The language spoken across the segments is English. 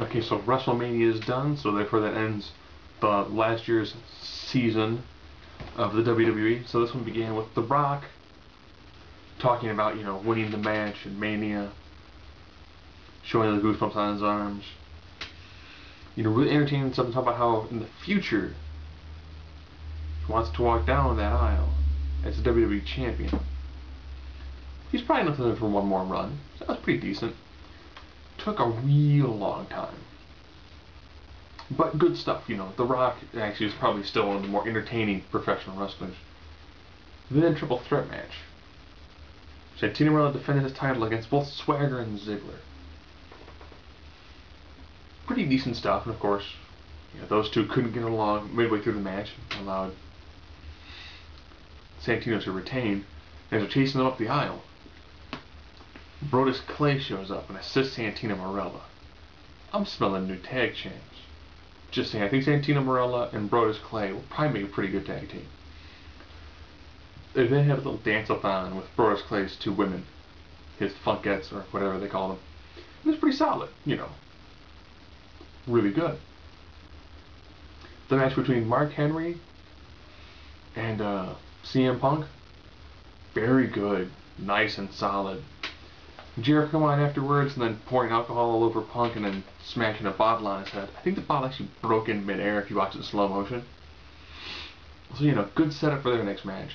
Okay, so WrestleMania is done, so therefore that ends the last year's season of the WWE. So this one began with The Rock talking about, winning the match in Mania, showing the goosebumps on his arms. Really entertaining stuff, talking about how in the future he wants to walk down that aisle as the WWE champion. He's probably looking for one more run, so that was pretty decent. Took a real long time. But good stuff, The Rock actually is probably still one of the more entertaining professional wrestlers. Then triple threat match. Santino defended his title against both Swagger and Ziggler. Pretty decent stuff, and of course, those two couldn't get along midway through the match, allowed Santino to retain. As they're chasing them up the aisle, Brodus Clay shows up and assists Santino Marella. I'm smelling new tag champs. Just saying, I think Santino Marella and Brodus Clay will probably make a pretty good tag team. They then had a little dance-a-thon with Brodus Clay's two women, his funkettes or whatever they call them. It was pretty solid, really good. The match between Mark Henry and CM Punk, very good, nice and solid. Jericho come on afterwards and then pouring alcohol all over Punk and then smashing a bottle on his head. I think the bottle actually broke in midair if you watch it in slow motion. So, good setup for their next match.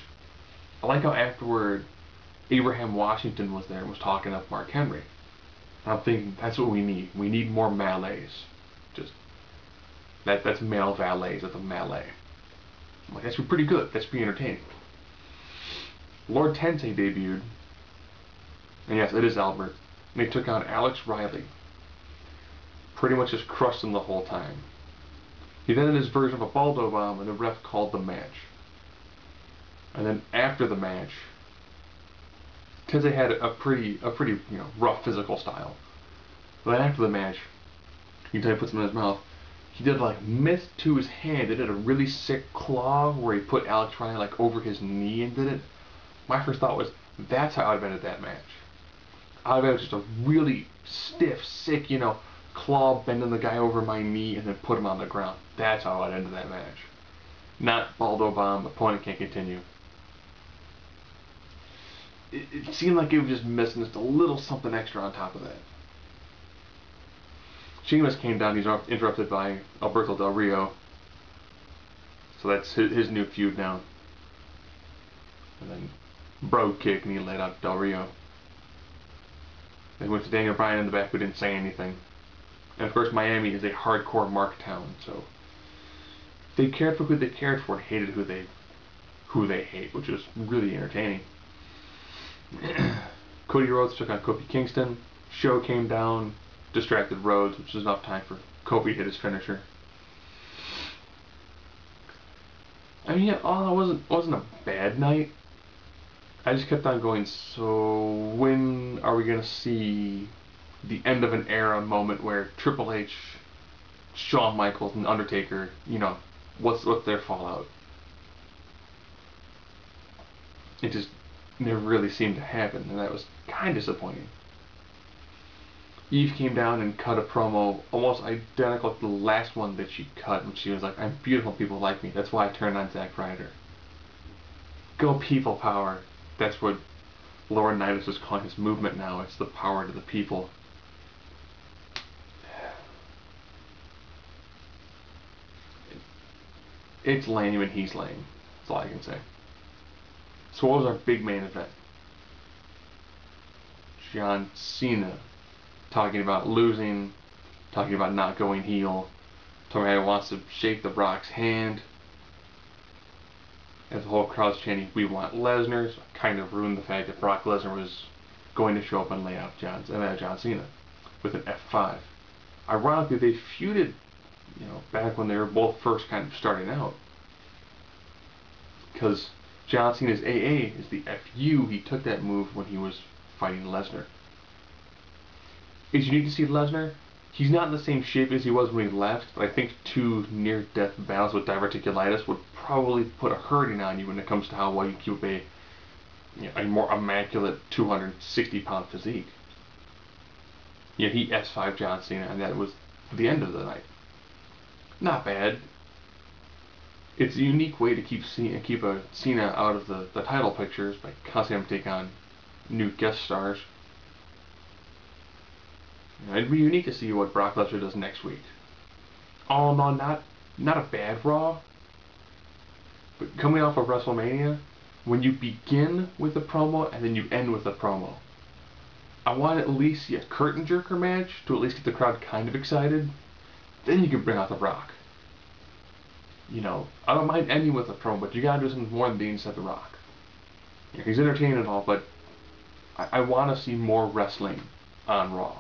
I like how afterward Abraham Washington was there and was talking up Mark Henry. And I'm thinking, that's what we need. We need more melees. That's male valets. That's a melee. I'm like, that's pretty good. That's pretty entertaining. Lord Tensei debuted. And yes, it is Albert. And they took on Alex Riley. Pretty much just crushed him the whole time. He then did his version of a Baldo bomb, and the ref called the match. And then after the match, Tensei had a pretty rough physical style. But then after the match, he puts him in his mouth. He did myth to his hand. They did a really sick claw where he put Alex Riley over his knee and did it. My first thought was, that's how I'd ended that match. I'd have just a really stiff, sick, claw bending the guy over my knee and then put him on the ground. That's how I'd ended that match. Not Baldo bomb, opponent can't continue. It seemed like it was just missing just a little something extra on top of that. Sheamus came down, he's interrupted by Alberto Del Rio. So that's his new feud now. And then Brogue kick and he laid out Del Rio. They went to Daniel Bryan in the back who didn't say anything. And of course Miami is a hardcore mark town, so they cared for who they cared for, hated who they hate, which is really entertaining. Cody Rhodes took on Kofi Kingston. Show came down, distracted Rhodes, which is enough time for Kofi to hit his finisher. I mean, all in all, it wasn't a bad night. I just kept on going, so when are we going to see the end of an era moment where Triple H, Shawn Michaels, and Undertaker, what's their fallout? It just never really seemed to happen, and that was kind of disappointing. Eve came down and cut a promo almost identical to the last one that she cut, when she was like, I'm beautiful, people like me, that's why I turned on Zack Ryder. Go people power. That's what Lauren Knight is calling his movement now. It's the power to the people. It's lame and he's lame. That's all I can say. So what was our big main event? John Cena talking about losing, talking about not going heel, talking about how he wants to shake the Rock's hand. As the whole crowd's chanting, we want Lesnar, so kind of ruined the fact that Brock Lesnar was going to show up and lay out John Cena with an F5. Ironically, they feuded, back when they were both first kind of starting out. Because John Cena's AA is the FU. He took that move when he was fighting Lesnar. It's unique to see Lesnar. He's not in the same shape as he was when he left, but I think 2 near-death battles with diverticulitis would probably put a hurting on you when it comes to how well you keep a more immaculate 260-pound physique. He S5 John Cena, and that was the end of the night. Not bad. It's a unique way to keep a Cena out of the title pictures by constantly having to take on new guest stars. It'd be unique to see what Brock Lesnar does next week. All in all, not a bad Raw, but coming off of WrestleMania, when you begin with a promo and then you end with a promo, I want to at least see a curtain jerker match to at least get the crowd kind of excited. Then you can bring out The Rock. I don't mind ending with a promo, but you gotta do something more than being said The Rock. He's entertaining and all, but I want to see more wrestling on Raw.